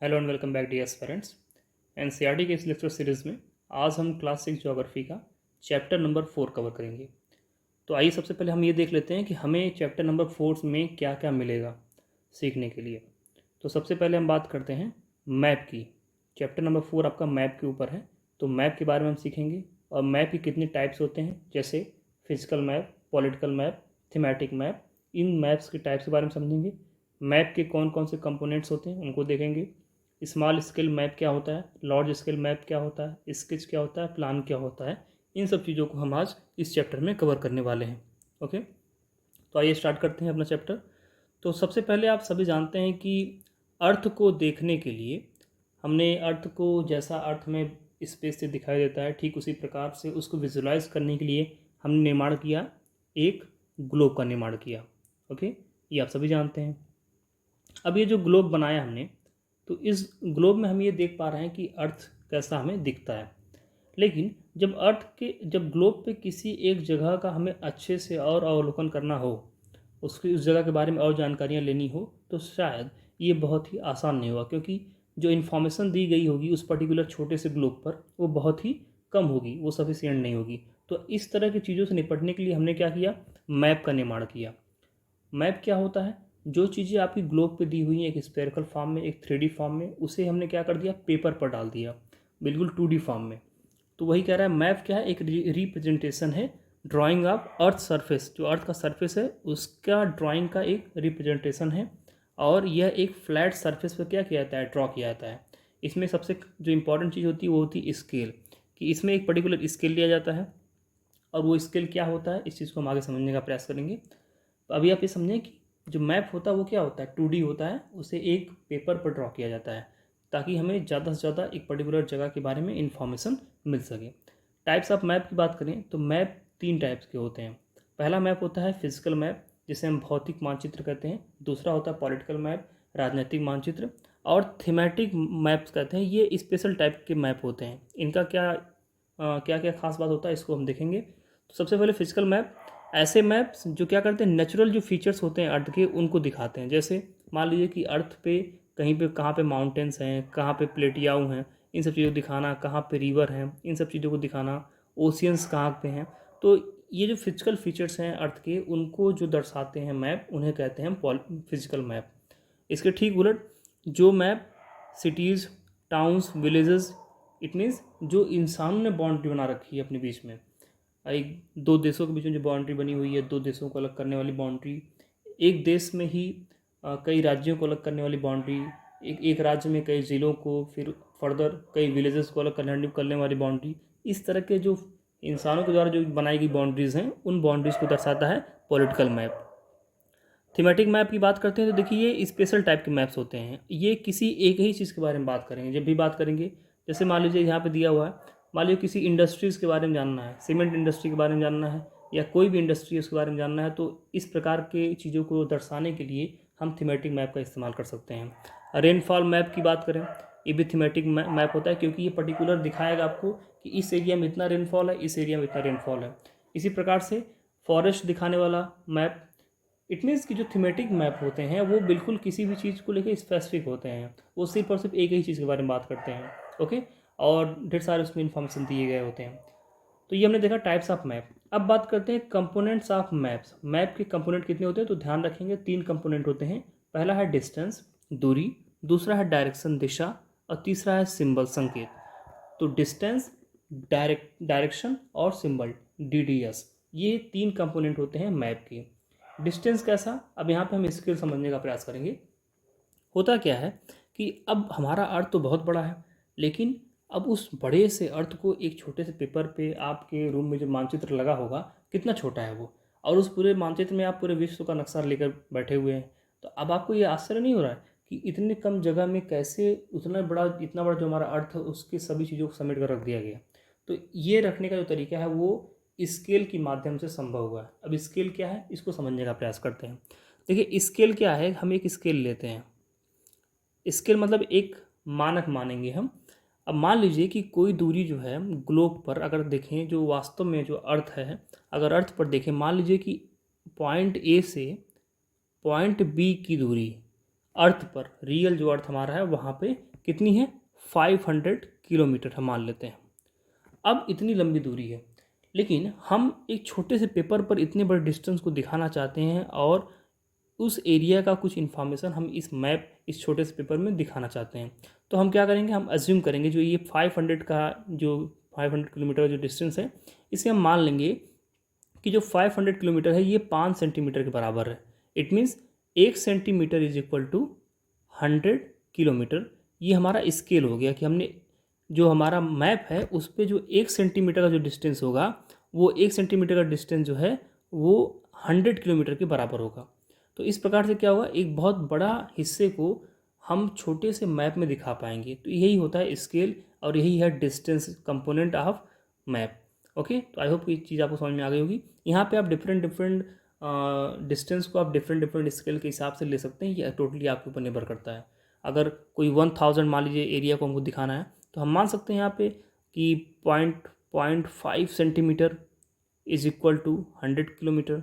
Hello and welcome back dear friends. NCERT के इस lecture series में आज हम क्लास 6 ज्योग्राफी का चैप्टर नंबर 4 कवर करेंगे। तो आइए सबसे पहले हम ये देख लेते हैं कि हमें चैप्टर नंबर 4 में क्या क्या मिलेगा सीखने के लिए। तो सबसे पहले हम बात करते हैं मैप की। चैप्टर नंबर 4 आपका मैप के ऊपर है, तो मैप के बारे में हम सीखेंगे और मैप के कितने टाइप्स होते हैं, जैसे physical map, political map, thematic map. इन मैप्स के टाइप्स के बारे में समझेंगे। मैप के कौन कौन से कंपोनेंट्स होते हैं उनको देखेंगे। स्मॉल स्केल मैप क्या होता है, लार्ज स्केल मैप क्या होता है, स्केच क्या होता है, प्लान क्या होता है। इन सब चीज़ों को हम आज इस चैप्टर में कवर करने वाले हैं। ओके, तो आइए स्टार्ट करते हैं अपना चैप्टर। तो सबसे पहले आप सभी जानते हैं कि अर्थ को देखने के लिए हमने अर्थ को, जैसा अर्थ में स्पेस से दिखाई देता है, ठीक उसी प्रकार से उसको विजुलाइज करने के लिए हमने निर्माण किया, एक ग्लोब का निर्माण किया। ओके, ये आप सभी जानते हैं। अब ये जो ग्लोब बनाया हमने, तो इस ग्लोब में हम ये देख पा रहे हैं कि अर्थ कैसा हमें दिखता है। लेकिन जब ग्लोब पे किसी एक जगह का हमें अच्छे से और अवलोकन करना हो, उसकी उस जगह के बारे में और जानकारियाँ लेनी हो, तो शायद ये बहुत ही आसान नहीं होगा, क्योंकि जो इन्फॉर्मेशन दी गई होगी उस पर्टिकुलर छोटे से ग्लोब पर वो बहुत ही कम होगी, वो सफिशियंट नहीं होगी। तो इस तरह की चीज़ों से निपटने के लिए हमने क्या किया, मैप का निर्माण किया। मैप क्या होता है, जो चीज़ें आपकी ग्लोब पे दी हुई हैं एक स्पेरिकल फॉर्म में, एक 3D फॉर्म में, उसे हमने क्या कर दिया, पेपर पर डाल दिया, बिल्कुल 2D फॉर्म में। तो वही कह रहा है, मैप क्या है, एक रिप्रेजेंटेशन है, ड्राइंग ऑफ अर्थ सरफेस, जो अर्थ का सरफेस है उसका ड्राइंग का एक रिप्रेजेंटेशन है। और यह एक फ्लैट सरफेस पर क्या किया जाता है, ड्रॉ किया जाता है। इसमें सबसे जो इंपॉर्टेंट चीज़ होती है वो होती है स्केल, कि इसमें एक पर्टिकुलर स्केल लिया जाता है। और वो स्केल क्या होता है, इस चीज़ को हम आगे समझने का प्रयास करेंगे। तो अभी आप ये समझें कि जो मैप होता है वो क्या होता है, 2D होता है, उसे एक पेपर पर ड्रॉ किया जाता है ताकि हमें ज़्यादा से ज़्यादा एक पर्टिकुलर जगह के बारे में इंफॉर्मेशन मिल सके। टाइप्स ऑफ मैप की बात करें तो मैप 3 टाइप्स के होते हैं। पहला मैप होता है फिजिकल मैप, जिसे हम भौतिक मानचित्र कहते हैं। दूसरा होता है पॉलिटिकल मैप, राजनीतिक मानचित्र। और थीमेटिक मैप्स कहते हैं, ये स्पेशल टाइप के मैप होते हैं। इनका क्या क्या खास बात होता है इसको हम देखेंगे। तो सबसे पहले फिजिकल मैप, ऐसे मैप्स जो क्या करते हैं, नेचुरल जो फीचर्स होते हैं अर्थ के उनको दिखाते हैं। जैसे मान लीजिए कि अर्थ पे कहीं पे कहाँ पे माउंटेन्स हैं, कहाँ पे प्लेटियाऊ हैं, इन सब चीज़ों को दिखाना, कहाँ पे रिवर हैं, इन सब चीज़ों को दिखाना, ओशियंस कहाँ पे हैं। तो ये जो फिजिकल फीचर्स हैं अर्थ के, उनको जो दर्शाते हैं मैप, उन्हें कहते हैं फिजिकल मैप। इसके ठीक उलट जो map cities, towns, villages, it means जो इंसानों ने बाउंड्री बना रखी है अपने बीच में, एक दो देशों के बीच में जो बाउंड्री बनी हुई है, दो देशों को अलग करने वाली बाउंड्री, एक देश में ही कई राज्यों को अलग करने वाली बाउंड्री, एक एक राज्य में कई ज़िलों को, फिर फर्दर कई विलेजेस को अलग करने वाली बाउंड्री। इस तरह के जो इंसानों के द्वारा जो बनाई गई बाउंड्रीज़ हैं, उन बाउंड्रीज़ को दर्शाता है पॉलिटिकल मैप। थीमेटिक मैप की बात करते हैं तो देखिए ये स्पेशल टाइप के मैप्स होते हैं। ये किसी एक ही चीज़ के बारे में बात करेंगे जब भी बात करेंगे। जैसे मान लीजिए यहाँ पे दिया हुआ है, मान लीजिए किसी इंडस्ट्रीज़ के बारे में जानना है, सीमेंट इंडस्ट्री के बारे में जानना है, या कोई भी इंडस्ट्री है उसके बारे में जानना है, तो इस प्रकार के चीज़ों को दर्शाने के लिए हम थीमेटिक मैप का इस्तेमाल कर सकते हैं। रेनफॉल मैप की बात करें, ये भी थीमेटिक मैप होता है, क्योंकि ये पर्टिकुलर दिखाएगा आपको कि इस एरिया में इतना रेनफॉल है, इस एरिया में इतना रेनफॉल है। इसी प्रकार से फॉरेस्ट दिखाने वाला मैप, इट मीन्स कि जो थीमेटिक मैप होते हैं वो बिल्कुल किसी भी चीज़ को लेकर स्पेसिफिक होते हैं, वो सिर्फ और सिर्फ एक ही चीज़ के बारे में बात करते हैं। ओके, और ढेर सारे उसमें इन्फॉर्मेशन दिए गए होते हैं। तो ये हमने देखा टाइप्स ऑफ मैप। अब बात करते हैं कंपोनेंट्स ऑफ मैप्स। मैप के कंपोनेंट कितने होते हैं, तो ध्यान रखेंगे 3 कंपोनेंट होते हैं। पहला है डिस्टेंस, दूरी, दूसरा है डायरेक्शन, दिशा, और तीसरा है सिंबल, संकेत। तो डिस्टेंस, डायरेक्शन और सिंबल, DDS, ये 3 कंपोनेंट होते हैं मैप के। डिस्टेंस कैसा, अब यहाँ पे हम स्केल समझने का प्रयास करेंगे। होता क्या है कि अब हमारा अर्थ तो बहुत बड़ा है, लेकिन अब उस बड़े से अर्थ को एक छोटे से पेपर पे आपके रूम में जो मानचित्र लगा होगा, कितना छोटा है वो, और उस पूरे मानचित्र में आप पूरे विश्व का नक्शा लेकर बैठे हुए हैं। तो अब आपको ये आश्चर्य नहीं हो रहा है कि इतने कम जगह में कैसे इतना बड़ा जो हमारा अर्थ है उसकी सभी चीज़ों को समेट कर रख दिया गया। तो ये रखने का जो तरीका है वो स्केल के माध्यम से संभव हुआ है। अब स्केल क्या है इसको समझने का प्रयास करते हैं। देखिए स्केल क्या है, हम एक स्केल लेते हैं। स्केल मतलब एक मानक मानेंगे हम। अब मान लीजिए कि कोई दूरी जो है ग्लोब पर अगर देखें, जो वास्तव में जो अर्थ है, अगर अर्थ पर देखें, मान लीजिए कि पॉइंट ए से पॉइंट बी की दूरी अर्थ पर, रियल जो अर्थ हमारा है वहाँ पे कितनी है, 500 किलोमीटर हम मान लेते हैं। अब इतनी लंबी दूरी है, लेकिन हम एक छोटे से पेपर पर इतने बड़े डिस्टेंस को दिखाना चाहते हैं और उस एरिया का कुछ इन्फॉर्मेशन हम इस मैप, इस छोटे से पेपर में दिखाना चाहते हैं। तो हम क्या करेंगे, हम अज्यूम करेंगे जो ये 500 का जो 500 किलोमीटर का जो डिस्टेंस है, इसे हम मान लेंगे कि जो 500 किलोमीटर है ये 5 सेंटीमीटर के बराबर है। It means 1 centimetre is equal to 100 kilometre. ये हमारा स्केल हो गया कि हमने जो हमारा मैप है उस पर जो 1 सेंटीमीटर का जो डिस्टेंस होगा, वो 1 सेंटीमीटर का डिस्टेंस जो है वो 100 किलोमीटर के बराबर होगा। तो इस प्रकार से क्या होगा, एक बहुत बड़ा हिस्से को हम छोटे से मैप में दिखा पाएंगे। तो यही होता है स्केल और यही है distance component of map. Okay, तो आई होप ये चीज़ आपको समझ में आ गई होगी। यहाँ पे आप डिफरेंट डिफरेंट डिस्टेंस को आप डिफरेंट डिफरेंट स्केल के हिसाब से ले सकते हैं। ये टोटली आपके ऊपर निर्भर करता है। अगर कोई 1000 मान लीजिए एरिया को हमको दिखाना है, तो हम मान सकते हैं यहाँ पे कि 0.5 centimetre is equal to 100 kilometre,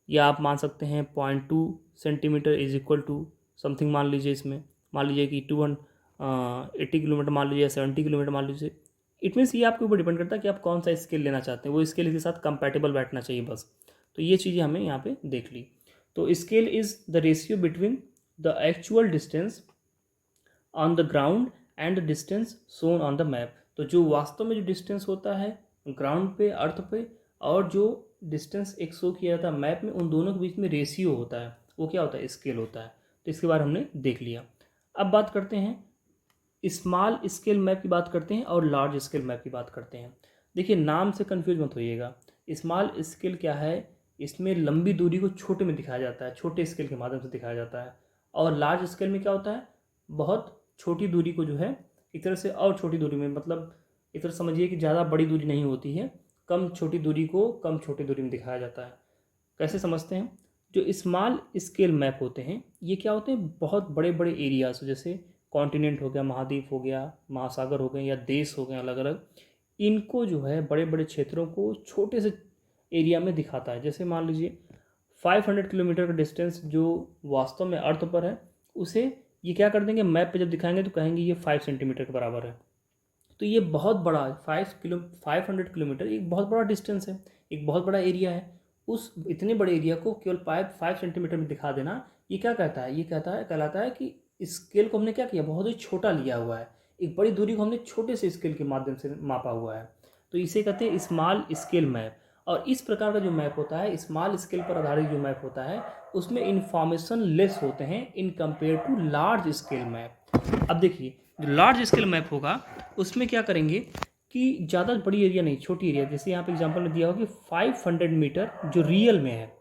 या आप मान सकते हैं 0.2 centimetre is equal to something मान लीजिए। इसमें मान लीजिए कि 280 किलोमीटर मान लीजिए, 70 किलोमीटर मान लीजिए। इट मीन्स ये आपके ऊपर डिपेंड करता है कि आप कौन सा स्केल लेना चाहते हैं, वो स्केल के साथ कंपैटिबल बैठना चाहिए बस। तो ये चीज़ें हमें यहाँ पे देख ली। तो scale is the ratio between the actual distance on the ground and the distance shown on the map. तो जो वास्तव में जो डिस्टेंस होता है ग्राउंड पे, अर्थ पे, और जो डिस्टेंस एक शो किया जाता है मैप में, उन दोनों के बीच में रेशियो होता है, वो क्या होता है, स्केल होता है। तो इसके बारे में हमने देख लिया। अब बात करते हैं स्मॉल स्केल मैप की बात करते हैं और लार्ज स्केल मैप की बात करते हैं। देखिए, नाम से कंफ्यूज मत होइएगा। स्मॉल स्केल क्या है, इसमें लंबी दूरी को छोटे में दिखाया जाता है, छोटे स्केल के माध्यम से दिखाया जाता है। और लार्ज स्केल में क्या होता है, बहुत छोटी दूरी को जो है एक तरह से, और छोटी दूरी में मतलब एक तरह समझिए कि ज़्यादा बड़ी दूरी नहीं होती है, कम छोटी दूरी को कम छोटी दूरी में दिखाया जाता है। कैसे समझते हैं, जो स्मॉल स्केल मैप होते हैं ये क्या होते हैं, बहुत बड़े बड़े एरियाज, जैसे कॉन्टिनेंट हो गया, महाद्वीप हो गया, महासागर हो गए, या देश हो गए अलग अलग, इनको जो है बड़े बड़े क्षेत्रों को छोटे से एरिया में दिखाता है। जैसे मान लीजिए 500 किलोमीटर का डिस्टेंस जो वास्तव में अर्थ पर है, उसे ये क्या कर देंगे, मैप पे जब दिखाएंगे तो कहेंगे ये 5 सेंटीमीटर के बराबर है। तो ये बहुत बड़ा 500 किलोमीटर एक बहुत बड़ा डिस्टेंस है, एक बहुत बड़ा एरिया है। उस इतने बड़े एरिया को केवल 5 सेंटीमीटर में दिखा देना, ये क्या कहता है, ये कहलाता है कि स्केल को हमने क्या किया, बहुत ही छोटा लिया हुआ है। एक बड़ी दूरी को हमने छोटे से स्केल के माध्यम से मापा हुआ है। तो इसे कहते हैं स्मॉल स्केल मैप। और इस प्रकार का जो मैप होता है, स्मॉल स्केल पर आधारित जो मैप होता है, उसमें इंफॉर्मेशन लेस होते हैं in compare to large scale map. अब देखिए, जो लार्ज स्केल मैप होगा उसमें क्या करेंगे कि ज़्यादा बड़ी एरिया नहीं, छोटी एरिया, जैसे यहाँ पे एग्जांपल में दिया हो कि 500 मीटर जो रियल में है,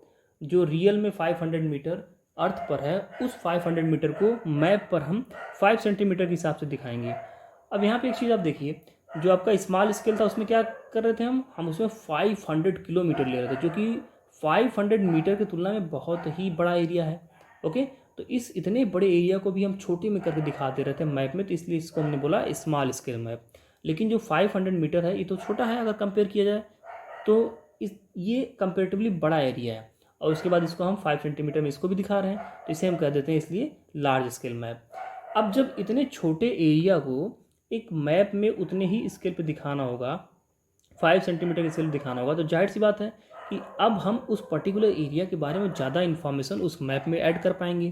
जो रियल में 500 मीटर अर्थ पर है, उस 500 मीटर को मैप पर हम 5 सेंटीमीटर के हिसाब से दिखाएंगे। अब यहाँ पे एक चीज़ आप देखिए, जो आपका स्मॉल स्केल था उसमें क्या कर रहे थे हम उसमें 500 किलोमीटर ले रहे थे, जो कि 500 मीटर की तुलना में बहुत ही बड़ा एरिया है। ओके, तो इस इतने बड़े एरिया को भी हम छोटे में करके दिखा दे रहे थे मैप में, तो इसलिए इसको हमने बोला स्मॉल स्केल मैप। लेकिन जो 500 मीटर है ये तो छोटा है अगर कंपेयर किया जाए, तो ये कंपेरेटिवली बड़ा एरिया है। और उसके बाद इसको हम 5 सेंटीमीटर में इसको भी दिखा रहे हैं, तो इसे हम कह देते हैं इसलिए लार्ज स्केल मैप। अब जब इतने छोटे एरिया को एक मैप में उतने ही स्केल पे दिखाना होगा, 5 सेंटीमीटर के स्केल दिखाना होगा, तो जाहिर सी बात है कि अब हम उस पर्टिकुलर एरिया के बारे में ज़्यादा इन्फॉर्मेशन उस मैप में ऐड कर पाएंगे।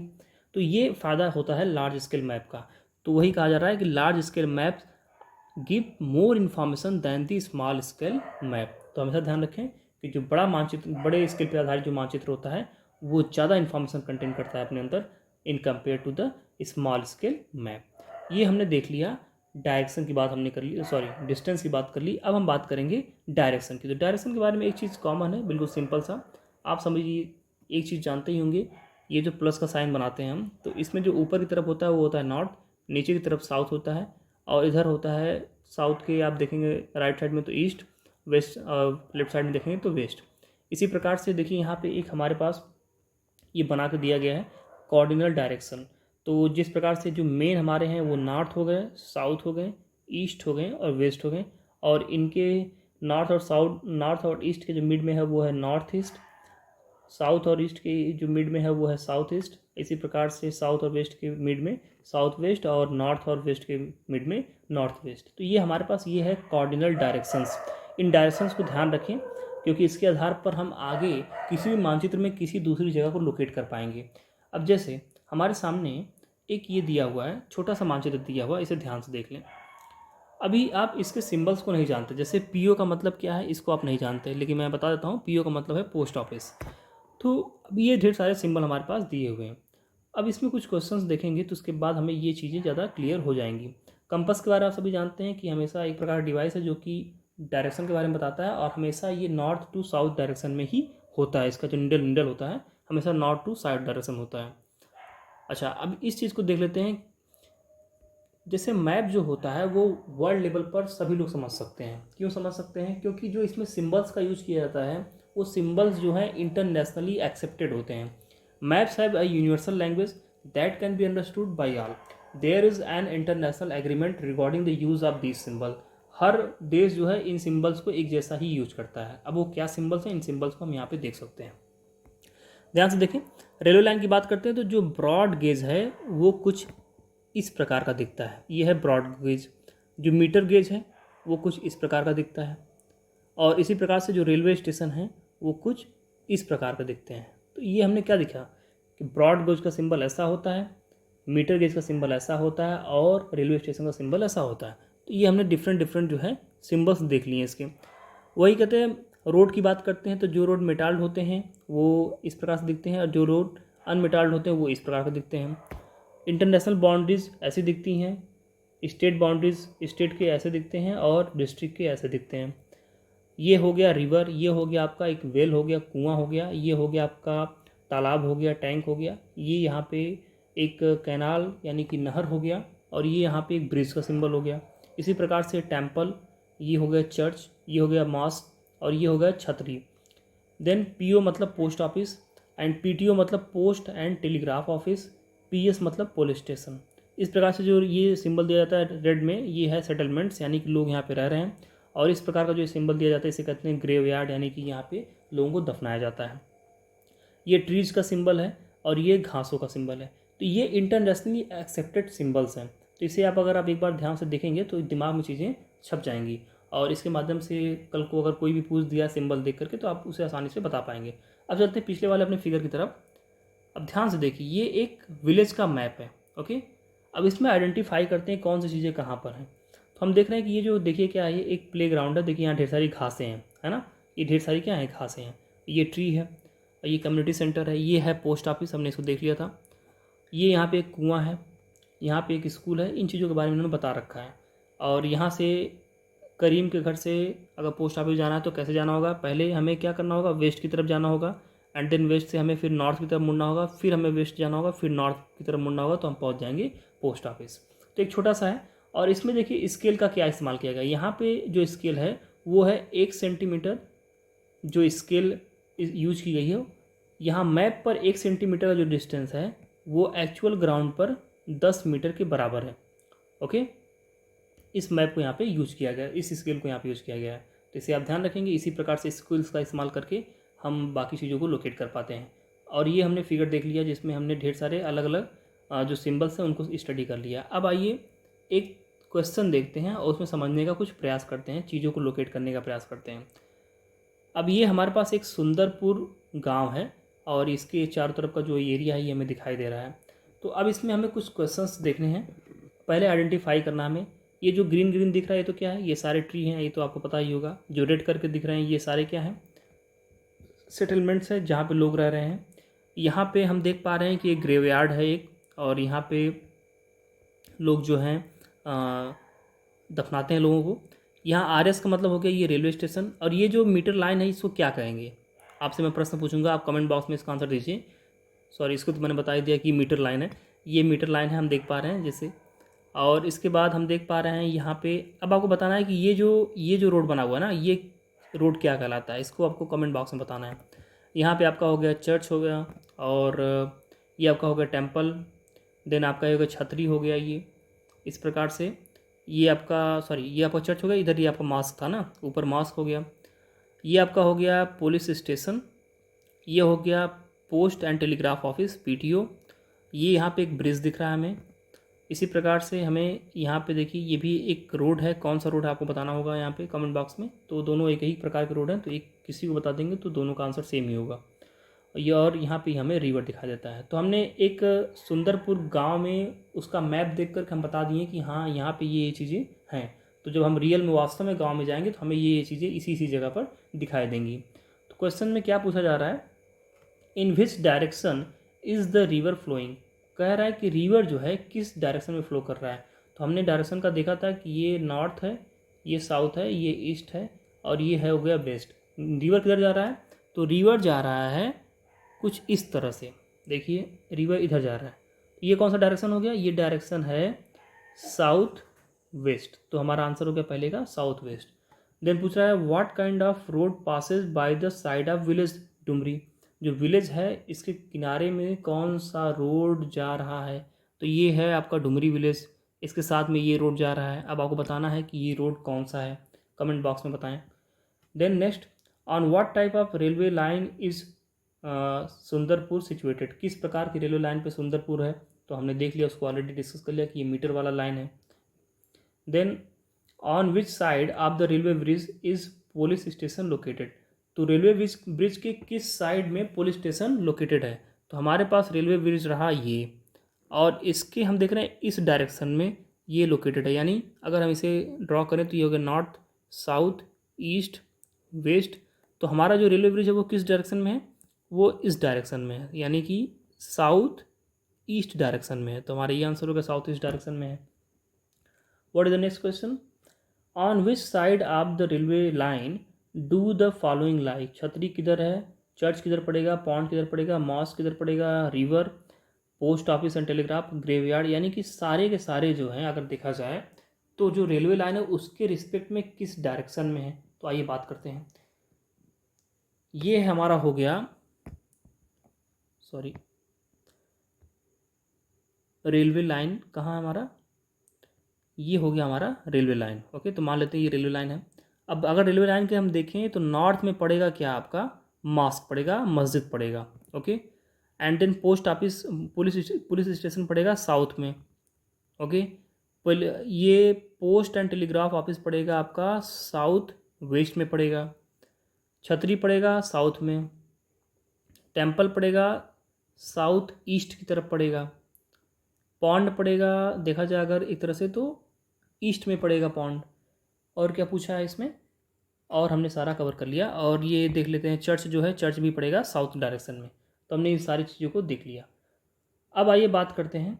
तो ये फ़ायदा होता है लार्ज स्केल मैप का। तो वही कहा जा रहा है कि large scale map give more information than the small scale map. तो हमेशा ध्यान रखें कि जो बड़ा मानचित्र, बड़े स्केल पर आधारित जो मानचित्र होता है, वो ज़्यादा इन्फॉर्मेशन कंटेन करता है अपने अंदर in compare to the small scale map. ये हमने देख लिया, डायरेक्शन की बात हमने कर ली, सॉरी डिस्टेंस की बात कर ली। अब हम बात करेंगे डायरेक्शन की। तो डायरेक्शन के बारे में एक चीज़ कॉमन है, बिल्कुल सिंपल सा, आप समझिए, एक चीज़ जानते ही होंगे, ये जो प्लस का साइन बनाते हैं हम, तो इसमें जो ऊपर की तरफ होता है वो होता है नॉर्थ, नीचे की तरफ साउथ होता है, और इधर होता है साउथ के आप देखेंगे राइट साइड में तो ईस्ट, वेस्ट, लेफ्ट साइड में देखेंगे तो वेस्ट। इसी प्रकार से देखिए यहाँ पे एक हमारे पास ये बना के दिया गया है कॉर्डिनल डायरेक्शन। तो जिस प्रकार से जो मेन हमारे हैं वो नॉर्थ हो गए, साउथ हो गए, ईस्ट हो गए और वेस्ट हो गए, और इनके नॉर्थ और ईस्ट के जो मिड में है वो है नॉर्थ ईस्ट, साउथ और ईस्ट के जो मिड में है वो है साउथ ईस्ट, इसी प्रकार से साउथ और वेस्ट के मिड में साउथ वेस्ट, और नॉर्थ और वेस्ट के मिड में नॉर्थ वेस्ट। तो ये हमारे पास ये है कॉर्डिनल डायरेक्शंस। इन डायरेक्शंस को ध्यान रखें, क्योंकि इसके आधार पर हम आगे किसी भी मानचित्र में किसी दूसरी जगह को लोकेट कर पाएंगे। अब जैसे हमारे सामने एक ये दिया हुआ है, छोटा सा मानचित्र दिया हुआ है, इसे ध्यान से देख लें। अभी आप इसके सिंबल्स को नहीं जानते, जैसे पीओ का मतलब क्या है इसको आप नहीं जानते, लेकिन मैं बता देता हूँ। पीओ का मतलब है पोस्ट ऑफिस। तो अब ये ढेर सारे सिंबल हमारे पास दिए हुए हैं। अब इसमें कुछ क्वेश्चंस देखेंगे तो उसके बाद हमें ये चीज़ें ज़्यादा क्लियर हो जाएंगी। कंपास के बारे में आप सभी जानते हैं कि हमेशा एक प्रकार का डिवाइस है जो कि डायरेक्शन के बारे में बताता है, और हमेशा ये नॉर्थ टू साउथ डायरेक्शन में ही होता है। इसका जो निडल निडल होता है हमेशा नॉर्थ टू साउथ डायरेक्शन होता है। अच्छा, अब इस चीज़ को देख लेते हैं। जैसे मैप जो होता है वो वर्ल्ड लेवल पर सभी लोग समझ सकते हैं। क्यों समझ सकते हैं? क्योंकि जो इसमें सिंबल्स का यूज किया जाता है वो सिंबल्स जो है इंटरनेशनली एक्सेप्टेड होते हैं। Maps have a universal language that can be understood by all. There is an international agreement regarding the use of this symbol. हर देश जो है इन सिंबल्स को एक जैसा ही यूज करता है। अब वो क्या सिंबल्स हैं, इन सिंबल्स को हम यहाँ पे देख सकते हैं। ध्यान से देखें, रेलवे लाइन की बात करते हैं तो जो ब्रॉड गेज है वो कुछ इस प्रकार का दिखता है, ये है ब्रॉड गेज। जो मीटर गेज है वो कुछ इस प्रकार का दिखता है, और इसी प्रकार से जो रेलवे स्टेशन है वो कुछ इस प्रकार का दिखते हैं। तो ये हमने क्या दिखा कि ब्रॉड गेज का सिंबल ऐसा होता है, मीटर गेज का सिंबल ऐसा होता है, और रेलवे स्टेशन का सिंबल ऐसा होता है। तो ये हमने डिफरेंट डिफरेंट जो है सिंबल्स देख लिए इसके। वही कहते हैं, रोड की बात करते हैं तो जो रोड मेटाल्ड होते हैं वो इस प्रकार से दिखते हैं, और जो रोड अनमेटाल्ड होते हैं वो इस प्रकार से दिखते हैं। इंटरनेशनल बाउंड्रीज ऐसी दिखती हैं, स्टेट बाउंड्रीज स्टेट के ऐसे दिखते हैं, और डिस्ट्रिक्ट के ऐसे दिखते हैं। ये हो गया रिवर, ये हो गया आपका एक वेल हो गया, कुआं हो गया, ये हो गया आपका तालाब हो गया, टैंक हो गया, ये यहाँ पे एक कैनाल यानी कि नहर हो गया, और ये यहाँ पे एक ब्रिज का सिंबल हो गया। इसी प्रकार से टेम्पल, ये हो गया चर्च, ये हो गया मॉस्क, और ये हो गया छतरी। देन पीओ मतलब पोस्ट ऑफिस, एंड पीटीओ मतलब post and telegraph office, PS मतलब पुलिस स्टेशन। इस प्रकार से जो ये सिंबल दिया जाता है रेड में, ये है सेटलमेंट्स, यानी कि लोग यहाँ पे रह रहे हैं। और इस प्रकार का जो सिंबल दिया जाता है इसे कहते हैं ग्रेव यार्ड, यानी कि यहाँ पे लोगों को दफनाया जाता है। ये ट्रीज का सिंबल है, और ये घासों का सिंबल है। तो ये इंटरनेशनली एक्सेप्टेड सिंबल्स हैं। तो इसे आप एक बार ध्यान से देखेंगे तो दिमाग में चीज़ें छप जाएंगी, और इसके माध्यम से कल को अगर कोई भी पूछ दिया सिंबल देख करके तो आप उसे आसानी से बता पाएंगे। अब चलते हैं पिछले वाले अपने फिगर की तरफ। अब ध्यान से देखिए, ये एक विलेज का मैप है। ओके, अब इसमें आइडेंटिफाई करते हैं कौन सी चीज़ें कहाँ पर हैं। तो हम देख रहे हैं कि ये जो देखिए क्या है, ये एक प्ले ग्राउंड है। देखिए यहाँ ढेर सारी घासें हैं, है ना। ये ढेर सारी क्या है, घासें हैं। ये ट्री है, ये कम्युनिटी सेंटर है, ये है पोस्ट ऑफिस, हमने इसको देख लिया था। ये यहाँ पे एक कुआं है, यहाँ पे एक स्कूल है। इन चीज़ों के बारे में उन्होंने बता रखा है। और यहाँ से करीम के घर से अगर पोस्ट ऑफिस जाना है तो कैसे जाना होगा, पहले हमें क्या करना होगा, वेस्ट की तरफ जाना होगा, एंड देन वेस्ट से हमें फिर नॉर्थ की तरफ मुड़ना होगा, फिर हमें वेस्ट जाना होगा, फिर नॉर्थ की तरफ मुड़ना होगा, तो हम पहुंच जाएंगे पोस्ट ऑफिस। तो एक छोटा सा है। और इसमें देखिए स्केल का क्या इस्तेमाल किया गया। यहाँ पे जो स्केल है वो है 1 सेंटीमीटर। जो स्केल यूज की गई है, यहाँ मैप पर 1 सेंटीमीटर का जो डिस्टेंस है वो एक्चुअल ग्राउंड पर 10 मीटर के बराबर है। ओके, इस मैप को यहाँ पे यूज किया गया, इस स्केल को यहाँ पे यूज किया गया है। तो इसे आप ध्यान रखेंगे। इसी प्रकार से स्केल्स का इस्तेमाल करके हम बाकी चीज़ों को लोकेट कर पाते हैं। और ये हमने फिगर देख लिया जिसमें हमने ढेर सारे अलग अलग जो सिंबल्स हैं उनको स्टडी कर लिया। अब आइए एक क्वेश्चन देखते हैं और उसमें समझने का कुछ प्रयास करते हैं, चीज़ों को लोकेट करने का प्रयास करते हैं। अब ये हमारे पास एक सुंदरपुर गांव है, और इसके चारों तरफ का जो एरिया है ये हमें दिखाई दे रहा है। तो अब इसमें हमें कुछ क्वेश्चंस देखने हैं। पहले आइडेंटिफाई करना हमें, ये जो ग्रीन ग्रीन दिख रहा है ये तो क्या है, ये सारे ट्री हैं, ये तो आपको पता ही होगा। जो रेड करके दिख रहे हैं ये सारे क्या हैं, सेटलमेंट्स है जहाँ पे लोग रह रहे हैं। यहाँ पे हम देख पा रहे हैं कि एक ग्रेवयार्ड है एक, और यहाँ पे लोग जो हैं दफनाते हैं लोगों को। यहाँ आरएस का मतलब हो गया ये रेलवे स्टेशन। और ये जो मीटर लाइन है इसको क्या कहेंगे, आपसे मैं प्रश्न पूछूंगा, आप कमेंट बॉक्स में इसका आंसर दीजिए। सॉरी, इसको तो मैंने बता ही दिया कि मीटर लाइन है, ये मीटर लाइन है, हम देख पा रहे हैं जैसे। और इसके बाद हम देख पा रहे हैं यहाँ पे, अब आपको बताना है कि ये जो रोड बना हुआ है ना, ये रोड क्या कहलाता है, इसको आपको कमेंट बॉक्स में बताना है। यहाँ पे आपका हो गया चर्च हो गया, और ये आपका हो गया टेम्पल, देन आपका हो गया छतरी हो गया ये। इस प्रकार से ये आपका, सॉरी ये आपका चर्च हो गया, इधर ये आपका मॉस्क था ना, ऊपर मॉस्क हो गया। ये आपका हो गया पुलिस स्टेशन, ये हो गया post and telegraph office PTO। ये यहाँ पे एक ब्रिज दिख रहा है हमें। इसी प्रकार से हमें यहाँ पे देखिए ये भी एक रोड है, कौन सा रोड है आपको बताना होगा यहाँ पे कमेंट बॉक्स में। तो दोनों एक ही प्रकार के रोड हैं, तो एक किसी को बता देंगे तो दोनों का आंसर सेम ही होगा। ये और यहाँ पे हमें रिवर दिखाई देता है। तो हमने एक सुंदरपुर गांव में उसका मैप देख कर हम बता दिए कि हाँ यहाँ पे ये चीज़ें हैं। तो जब हम रियल में वास्तव में गांव में जाएंगे तो हमें ये चीज़ें इसी जगह पर दिखाई देंगी। तो क्वेश्चन में क्या पूछा जा रहा है, in which direction is the river flowing. कह रहा है कि रिवर जो है किस डायरेक्शन में फ्लो कर रहा है। तो हमने डायरेक्शन का देखा था कि ये नॉर्थ है, ये साउथ है, ये ईस्ट है और ये है हो गया वेस्ट। रिवर किधर जा रहा है, तो रिवर जा रहा है कुछ इस तरह से। देखिए रिवर इधर जा रहा है, ये कौन सा डायरेक्शन हो गया, ये डायरेक्शन है साउथ वेस्ट। तो हमारा आंसर हो गया पहले का साउथ वेस्ट। देन पूछ रहा है what kind of road passes by the side of village Dumri. जो विलेज है इसके किनारे में कौन सा रोड जा रहा है, तो ये है आपका डुमरी विलेज। इसके साथ में ये रोड जा रहा है। अब आपको बताना है कि ये रोड कौन सा है, कमेंट बॉक्स में बताएं। Then next, on what type of railway line is Sundarpur situated. किस प्रकार की रेलवे लाइन पे सुंदरपुर है, तो हमने देख लिया, उसको ऑलरेडी डिस्कस कर लिया कि ये मीटर वाला लाइन है। Then on which side of the railway bridge is police station located. तो रेलवे ब्रिज के किस साइड में पुलिस स्टेशन लोकेटेड है, तो हमारे पास रेलवे ब्रिज रहा ये, और इसके हम देख रहे हैं इस डायरेक्शन में ये लोकेटेड है। यानी अगर हम इसे ड्रॉ करें तो ये हो गया नॉर्थ, साउथ, ईस्ट, वेस्ट। तो हमारा जो रेलवे ब्रिज है वो किस डायरेक्शन में है, वो इस डायरेक्शन में है, यानी कि साउथ ईस्ट डायरेक्शन में है। तो हमारा ये आंसर होगा साउथ ईस्ट डायरेक्शन में है। What is the next question, on which side of the railway line do the following like. छतरी किधर है, चर्च किधर पड़ेगा, पॉन्ड किधर पड़ेगा, मॉस्क किधर पड़ेगा, river, post office and telegraph, graveyard. यानी कि सारे के सारे जो हैं अगर देखा जाए तो जो रेलवे लाइन है उसके रिस्पेक्ट में किस डायरेक्शन में है। तो आइए बात करते हैं। ये हमारा हो गया रेलवे लाइन, कहाँ है हमारा, ये हो गया हमारा रेलवे लाइन। ओके, तो मान लेते हैं ये रेलवे लाइन है। अब अगर रेलवे लाइन के हम देखें तो नॉर्थ में पड़ेगा क्या आपका, मॉस्क पड़ेगा, मस्जिद पड़ेगा। Okay, and then post office, police station पड़ेगा साउथ में। ओके, पहले ये पोस्ट एंड टेलीग्राफ ऑफिस पड़ेगा आपका साउथ वेस्ट में पड़ेगा। छतरी पड़ेगा साउथ में, टेम्पल पड़ेगा साउथ ईस्ट की तरफ पड़ेगा, पॉन्ड पड़ेगा देखा जाए अगर एक तरह से तो ईस्ट में पड़ेगा पॉन्ड। और क्या पूछा है इसमें, और हमने सारा कवर कर लिया। और ये देख लेते हैं चर्च जो है, चर्च भी पड़ेगा साउथ डायरेक्शन में। तो हमने इन सारी चीज़ों को देख लिया। अब आइए बात करते हैं,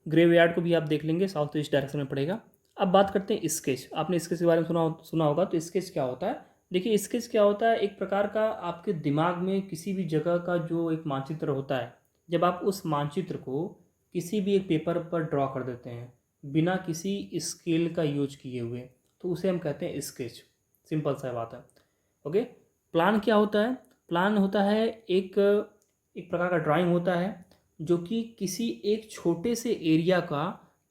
ग्रेवयार्ड को भी आप देख लेंगे साउथ ईस्ट डायरेक्शन में पड़ेगा। अब बात करते हैं स्केच। आपने स्केच के बारे में सुना होगा। तो स्केच क्या होता है, देखिए स्केच क्या होता है, एक प्रकार का आपके दिमाग में किसी भी जगह का जो एक मानचित्र होता है, जब आप उस मानचित्र को किसी भी एक पेपर पर ड्रॉ कर देते हैं बिना किसी स्केल का यूज किए हुए, तो उसे हम कहते हैं स्केच। सिंपल सा बात है। ओके, प्लान क्या होता है, प्लान होता है एक प्रकार का ड्राइंग होता है जो कि किसी एक छोटे से एरिया का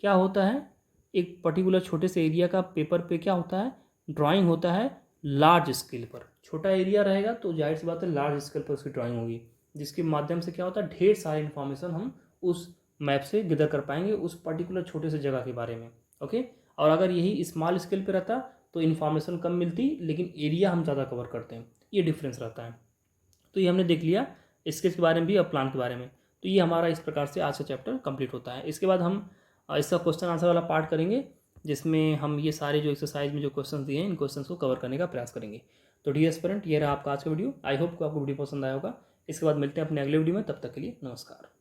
क्या होता है, एक पर्टिकुलर छोटे से एरिया का पेपर पे क्या होता है, ड्राइंग होता है लार्ज स्केल पर। छोटा एरिया रहेगा तो जाहिर सी बात है लार्ज स्केल पर उसकी ड्राइंग होगी, जिसके माध्यम से क्या होता है ढेर सारी इन्फॉर्मेशन हम उस मैप से गैदर कर पाएंगे उस पर्टिकुलर छोटे से जगह के बारे में। ओके, और अगर यही स्मॉल स्केल पे रहता तो इन्फॉर्मेशन कम मिलती लेकिन एरिया हम ज़्यादा कवर करते हैं, ये डिफरेंस रहता है। तो ये हमने देख लिया स्केच के बारे में भी और प्लान के बारे में। तो ये हमारा इस प्रकार से आज का चैप्टर कंप्लीट होता है। इसके बाद हम इसका क्वेश्चन आंसर वाला पार्ट करेंगे, जिसमें हम ये सारे जो एक्सरसाइज में जो क्वेश्चन दिए हैं इन क्वेश्चन को कवर करने का प्रयास करेंगे। तो डियर एस्पिरेंट, ये रहा आपका आज का वीडियो। आई होप को आपको वीडियो पसंद आया होगा। इसके बाद मिलते हैं अपने अगले वीडियो में, तब तक के लिए नमस्कार।